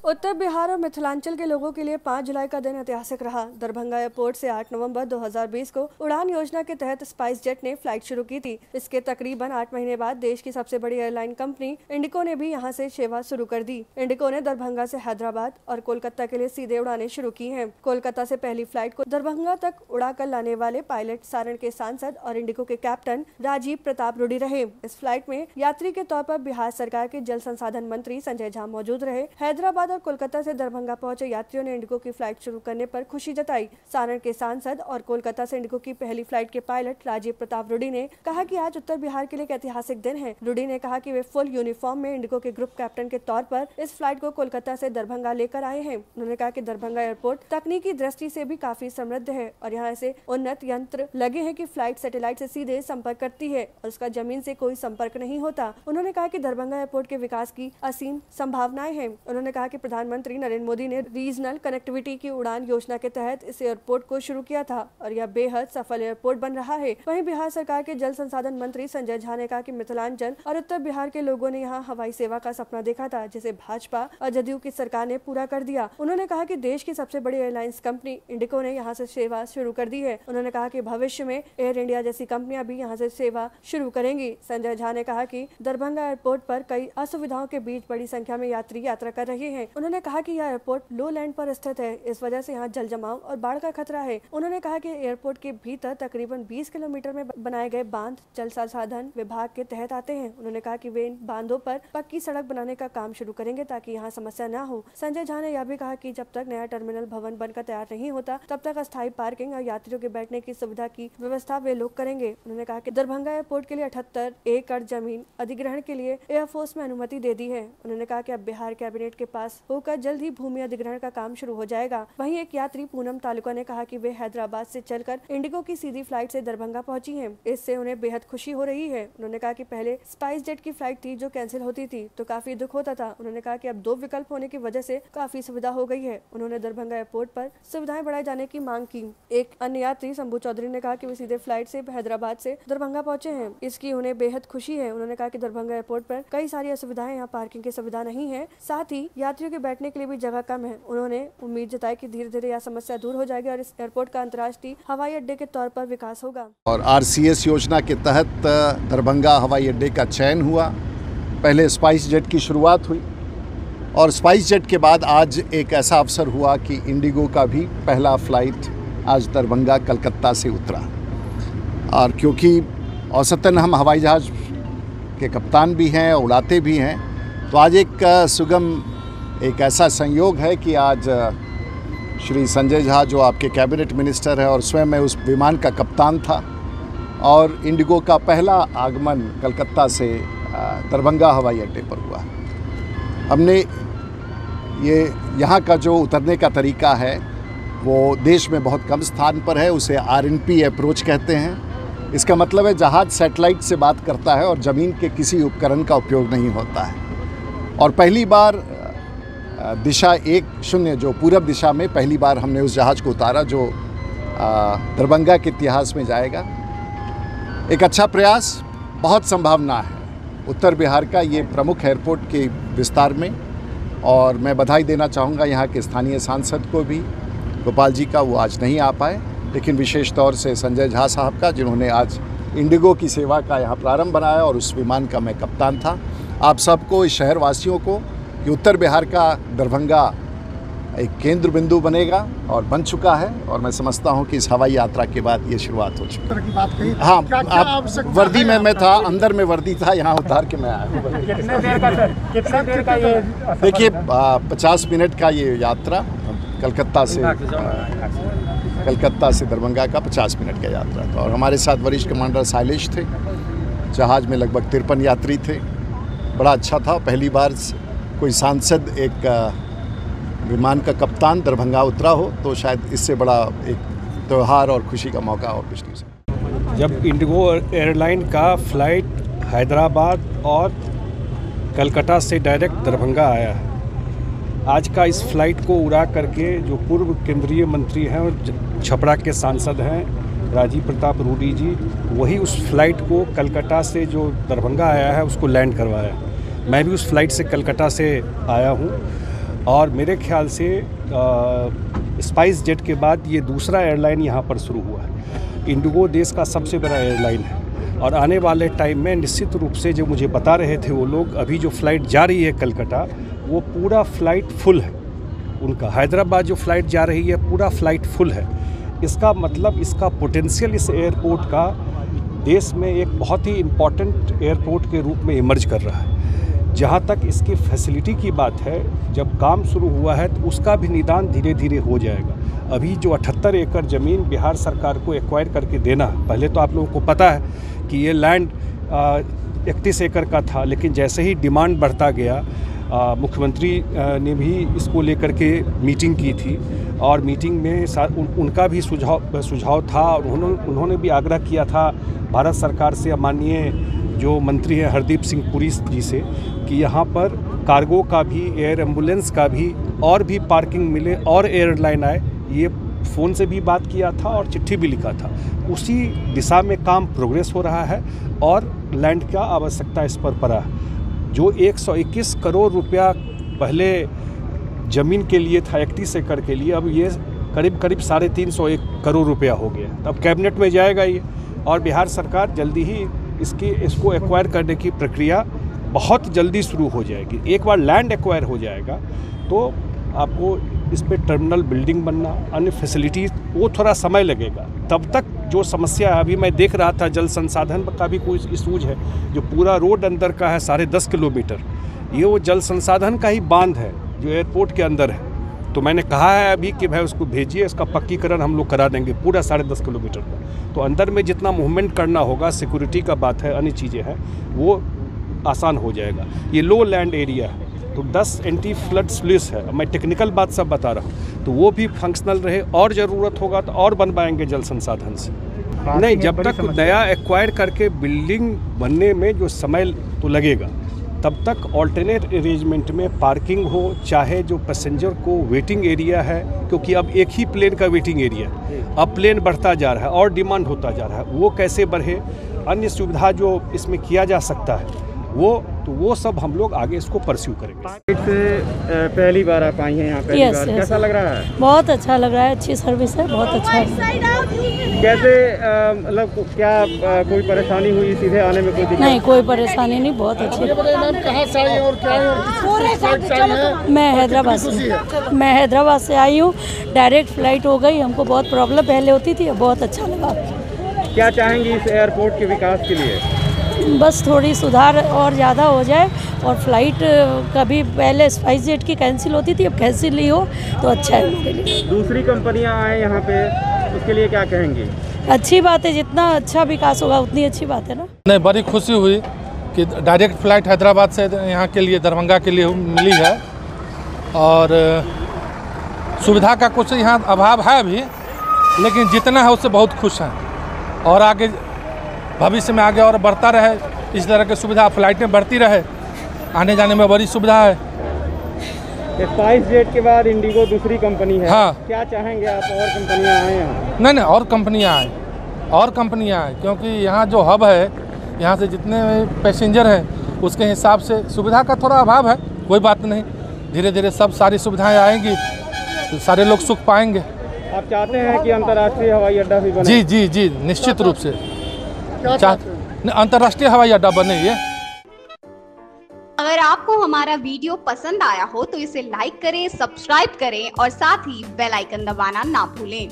उत्तर बिहार और मिथिलांचल के लोगों के लिए 5 जुलाई का दिन ऐतिहासिक रहा। दरभंगा एयरपोर्ट से 8 नवंबर 2020 को उड़ान योजना के तहत स्पाइस जेट ने फ्लाइट शुरू की थी। इसके तकरीबन 8 महीने बाद देश की सबसे बड़ी एयरलाइन कंपनी इंडिगो ने भी यहां से सेवा शुरू कर दी। इंडिगो ने दरभंगा से हैदराबाद और कोलकाता के लिए सीधे उड़ानें शुरू की हैं। कोलकाता से पहली फ्लाइट को दरभंगा तक उड़ा कर लाने वाले पायलट सारण के सांसद और इंडिगो के कैप्टन राजीव प्रताप रूडी रहे। इस फ्लाइट में यात्री के तौर पर बिहार सरकार के जल संसाधन मंत्री संजय झा मौजूद रहे। हैदराबाद और कोलकाता से दरभंगा पहुंचे यात्रियों ने इंडिगो की फ्लाइट शुरू करने पर खुशी जताई। सारण के सांसद और कोलकाता से इंडिगो की पहली फ्लाइट के पायलट राजीव प्रताप रूडी ने कहा कि आज उत्तर बिहार के लिए एक ऐतिहासिक दिन है। रूडी ने कहा कि वे फुल यूनिफॉर्म में इंडिगो के ग्रुप कैप्टन के तौर पर इस फ्लाइट को कोलकाता से दरभंगा लेकर आए हैं। उन्होंने कहा कि दरभंगा एयरपोर्ट तकनीकी दृष्टि से भी काफी समृद्ध है और यहाँ ऐसे उन्नत यंत्र लगे हैं कि फ्लाइट सैटेलाइट से सीधे संपर्क करती है और उसका जमीन से कोई संपर्क नहीं होता। उन्होंने कहा कि दरभंगा एयरपोर्ट के विकास की असीम संभावनाएं हैं। उन्होंने कहा कि प्रधानमंत्री नरेंद्र मोदी ने रीजनल कनेक्टिविटी की उड़ान योजना के तहत इस एयरपोर्ट को शुरू किया था और यह बेहद सफल एयरपोर्ट बन रहा है। वहीं बिहार सरकार के जल संसाधन मंत्री संजय झा ने कहा कि मिथिलांचल और उत्तर बिहार के लोगों ने यहां हवाई सेवा का सपना देखा था, जिसे भाजपा और जदयू की सरकार ने पूरा कर दिया। उन्होंने कहा कि देश की सबसे बड़ी एयरलाइंस कंपनी इंडिगो ने यहां से सेवा शुरू कर दी है। उन्होंने कहा कि भविष्य में एयर इंडिया जैसी कंपनियां भी यहां से सेवा शुरू करेंगी। संजय झा ने कहा कि दरभंगा एयरपोर्ट पर कई असुविधाओं के बीच बड़ी संख्या में यात्री यात्रा कर रहे हैं। उन्होंने कहा कि यह एयरपोर्ट लो लैंड पर स्थित है, इस वजह से यहाँ जल जमाव और बाढ़ का खतरा है। उन्होंने कहा कि एयरपोर्ट के भीतर तकरीबन 20 किलोमीटर में बनाए गए बांध जल संसाधन विभाग के तहत आते हैं। उन्होंने कहा कि वे इन बांधों पर पक्की सड़क बनाने का काम शुरू करेंगे ताकि यहाँ समस्या न हो। संजय झा ने यह भी कहा कि जब तक नया टर्मिनल भवन बनकर तैयार नहीं होता तब तक अस्थायी पार्किंग और यात्रियों के बैठने की सुविधा की व्यवस्था वे लोग करेंगे। उन्होंने कहा कि दरभंगा एयरपोर्ट के लिए 78 एकड़ जमीन अधिग्रहण के लिए एयरफोर्स में अनुमति दे दी है। उन्होंने कहा कि अब बिहार कैबिनेट के पास होकर जल्द ही भूमि अधिग्रहण का काम शुरू हो जाएगा। वहीं एक यात्री पूनम तालुका ने कहा कि वे हैदराबाद से चलकर इंडिगो की सीधी फ्लाइट से दरभंगा पहुंची हैं। इससे उन्हें बेहद खुशी हो रही है। उन्होंने कहा कि पहले स्पाइस जेट की फ्लाइट थी जो कैंसिल होती थी तो काफी दुख होता था। उन्होंने कहा कि अब 2 विकल्प होने की वजह से काफी सुविधा हो गई है। उन्होंने दरभंगा एयरपोर्ट पर सुविधाएं बढ़ाए जाने की मांग की। एक अन्य यात्री शंभू चौधरी ने कहा कि वे सीधे फ्लाइट से हैदराबाद से दरभंगा पहुंचे हैं, इसकी उन्हें बेहद खुशी है। उन्होंने कहा कि दरभंगा एयरपोर्ट पर कई सारी असुविधाएं, यहाँ पार्किंग की सुविधा नहीं है, साथ ही यात्रियों के बैठने के लिए भी जगह कम है। उन्होंने उम्मीद जताई कि धीरे धीरे यह समस्या दूर हो जाएगी और इस एयरपोर्ट का अंतर्राष्ट्रीय हवाई अड्डे के तौर पर विकास होगा। और RCS योजना के तहत दरभंगा हवाई अड्डे का चयन हुआ। पहले स्पाइस जेट की शुरुआत हुई और स्पाइस जेट के बाद आज एक ऐसा अवसर हुआ कि इंडिगो का भी पहला फ्लाइट आज दरभंगा कलकत्ता से उतरा। और क्योंकि औसतन हम हवाई जहाज़ के कप्तान भी हैं, उड़ाते भी हैं, तो आज एक ऐसा संयोग है कि आज श्री संजय झा जो आपके कैबिनेट मिनिस्टर है और स्वयं मैं उस विमान का कप्तान था और इंडिगो का पहला आगमन कलकत्ता से दरभंगा हवाई अड्डे पर हुआ। हमने यहाँ का जो उतरने का तरीका है वो देश में बहुत कम स्थान पर है, उसे RNP अप्रोच कहते हैं। इसका मतलब है जहाज़ सैटेलाइट से बात करता है और ज़मीन के किसी उपकरण का उपयोग नहीं होता है। और पहली बार दिशा 10 जो पूरब दिशा में पहली बार हमने उस जहाज़ को उतारा जो दरभंगा के इतिहास में जाएगा। एक अच्छा प्रयास, बहुत संभावना है उत्तर बिहार का ये प्रमुख एयरपोर्ट के विस्तार में। और मैं बधाई देना चाहूँगा यहाँ के स्थानीय सांसद को भी, गोपाल जी का, वो आज नहीं आ पाए, लेकिन विशेष तौर से संजय झा साहब का, जिन्होंने आज इंडिगो की सेवा का यहाँ प्रारंभ बनाया और उस विमान का मैं कप्तान था। आप सबको, इस शहर वासियों को, कि उत्तर बिहार का दरभंगा एक केंद्र बिंदु बनेगा और बन चुका है। और मैं समझता हूं कि इस हवाई यात्रा के बाद ये शुरुआत हो चुकी है। हाँ, आप वर्दी में मैं था, अंदर में वर्दी था, यहाँ उतार के मैं आया। कितने देर का ये देखिए 50 मिनट का ये यात्रा कलकत्ता से दरभंगा का 50 मिनट का यात्रा था। और हमारे साथ वरिष्ठ कमांडर शैलेश थे। जहाज़ में लगभग 53 यात्री थे। बड़ा अच्छा था। पहली बार कोई सांसद एक विमान का कप्तान दरभंगा उतरा हो तो शायद इससे बड़ा एक त्यौहार और खुशी का मौका और कुछ नहीं सकता। जब इंडिगो एयरलाइन का फ्लाइट हैदराबाद और कलकत्ता से डायरेक्ट दरभंगा आया, आज का इस फ्लाइट को उड़ा करके जो पूर्व केंद्रीय मंत्री हैं और छपरा के सांसद हैं राजीव प्रताप रूडी जी, वही उस फ्लाइट को कलकत्ता से जो दरभंगा आया है उसको लैंड करवाया। मैं भी उस फ्लाइट से कलकत्ता से आया हूँ। और मेरे ख्याल से स्पाइस जेट के बाद ये दूसरा एयरलाइन यहाँ पर शुरू हुआ है। इंडिगो देश का सबसे बड़ा एयरलाइन है और आने वाले टाइम में निश्चित रूप से, जो मुझे बता रहे थे वो लोग, अभी जो फ़्लाइट जा रही है कलकत्ता, वो पूरा फ़्लाइट फुल है उनका। हैदराबाद जो फ़्लाइट जा रही है पूरा फ़्लाइट फुल है। इसका मतलब, इसका पोटेंशियल इस एयरपोर्ट का देश में एक बहुत ही इम्पॉर्टेंट एयरपोर्ट के रूप में इमर्ज कर रहा है। जहाँ तक इसकी फैसिलिटी की बात है, जब काम शुरू हुआ है तो उसका भी निदान धीरे धीरे हो जाएगा। अभी जो 78 एकड़ ज़मीन बिहार सरकार को एक्वायर करके देना, पहले तो आप लोगों को पता है कि ये लैंड 31 एकड़ का था, लेकिन जैसे ही डिमांड बढ़ता गया, मुख्यमंत्री ने भी इसको लेकर के मीटिंग की थी और मीटिंग में उनका भी सुझाव था और उन्होंने भी आग्रह किया था भारत सरकार से, माननीय जो मंत्री हैं हरदीप सिंह पुरी जी से, कि यहाँ पर कार्गो का भी, एयर एम्बुलेंस का भी और भी पार्किंग मिले और एयरलाइन आए। ये फ़ोन से भी बात किया था और चिट्ठी भी लिखा था। उसी दिशा में काम प्रोग्रेस हो रहा है और लैंड का आवश्यकता इस पर पड़ा है। जो 121 करोड़ रुपया पहले ज़मीन के लिए था 31 एकड़ के लिए, अब ये करीब 350 करोड़ रुपया हो गया। अब कैबिनेट में जाएगा ये और बिहार सरकार जल्दी ही इसको एक्वायर करने की प्रक्रिया बहुत जल्दी शुरू हो जाएगी। एक बार लैंड एक्वायर हो जाएगा तो आपको इस पे टर्मिनल बिल्डिंग बनना, अन्य फैसिलिटीज़, वो थोड़ा समय लगेगा। तब तक जो समस्या है, अभी मैं देख रहा था जल संसाधन का भी कोई इशूज है। जो पूरा रोड अंदर का है 10.5 किलोमीटर, ये वो जल संसाधन का ही बांध है जो एयरपोर्ट के अंदर है। तो मैंने कहा है अभी कि भाई उसको भेजिए, इसका पक्कीकरण हम लोग करा देंगे पूरा 10.5 किलोमीटर का। तो अंदर में जितना मूवमेंट करना होगा, सिक्योरिटी का बात है, अन्य चीज़ें हैं, वो आसान हो जाएगा। ये लो लैंड एरिया है तो 10 एंटी फ्लड स्लुइस है। मैं टेक्निकल बात सब बता रहा हूँ, तो वो भी फंक्शनल रहे और ज़रूरत होगा तो और बनवाएंगे जल संसाधन से। नहीं, जब तक नया एक्वायर करके बिल्डिंग बनने में जो समय तो लगेगा, तब तक ऑल्टरनेट अरेंजमेंट में पार्किंग हो, चाहे जो पैसेंजर को वेटिंग एरिया है, क्योंकि अब एक ही प्लेन का वेटिंग एरिया है, अब प्लेन बढ़ता जा रहा है और डिमांड होता जा रहा है, वो कैसे बढ़े, अन्य सुविधा जो इसमें किया जा सकता है वो सब हम लोग आगे इसको परस्यू करेंगे। से पहली बार आप आई हैं यहाँ, पहली बार कैसा लग रहा है? बहुत अच्छा लग रहा है, अच्छी सर्विस है, बहुत अच्छा है। कैसे, मतलब क्या कोई परेशानी हुई सीधे आने में? कोई नहीं, कोई परेशानी नहीं, बहुत अच्छी। कहाँ से आई और क्या? मैं हैदराबाद से आई हूँ। डायरेक्ट फ्लाइट हो गई, हमको बहुत प्रॉब्लम पहले होती थी, बहुत अच्छा लगा। क्या चाहेंगी इस एयरपोर्ट के विकास के लिए? बस थोड़ी सुधार और ज़्यादा हो जाए और फ्लाइट कभी पहले स्पाइस जेट की कैंसिल होती थी, अब कैंसिल नहीं हो तो अच्छा है हमारे लिए। दूसरी कंपनियां आए यहाँ पे, उसके लिए क्या कहेंगी? अच्छी बात है, जितना अच्छा विकास होगा उतनी अच्छी बात है ना। नहीं, बड़ी खुशी हुई कि डायरेक्ट फ़्लाइट हैदराबाद से यहाँ के लिए, दरभंगा के लिए मिली है और सुविधा का कुछ यहाँ अभाव है अभी, लेकिन जितना है उससे बहुत खुश हैं और आगे भविष्य में आगे और बढ़ता रहे, इस तरह की सुविधा फ्लाइटें बढ़ती रहे, आने जाने में बड़ी सुविधा है। स्पाइस जेट के बाद इंडिगो दूसरी कंपनी है। हाँ, क्या चाहेंगे आप और कंपनियां आए यहाँ? नहीं, और कंपनियां आए क्योंकि यहाँ जो हब है, यहाँ से जितने पैसेंजर हैं उसके हिसाब से सुविधा का थोड़ा अभाव है। कोई बात नहीं, धीरे धीरे सब सारी सुविधाएँ आएंगी तो सारे लोग सुख पाएंगे। आप चाहते हैं कि अंतर्राष्ट्रीय हवाई अड्डा भी बने? जी, निश्चित रूप से अंतर्राष्ट्रीय हवाई अड्डा बने। ये अगर आपको हमारा वीडियो पसंद आया हो तो इसे लाइक करें, सब्सक्राइब करें और साथ ही बेल आइकन दबाना ना भूलें।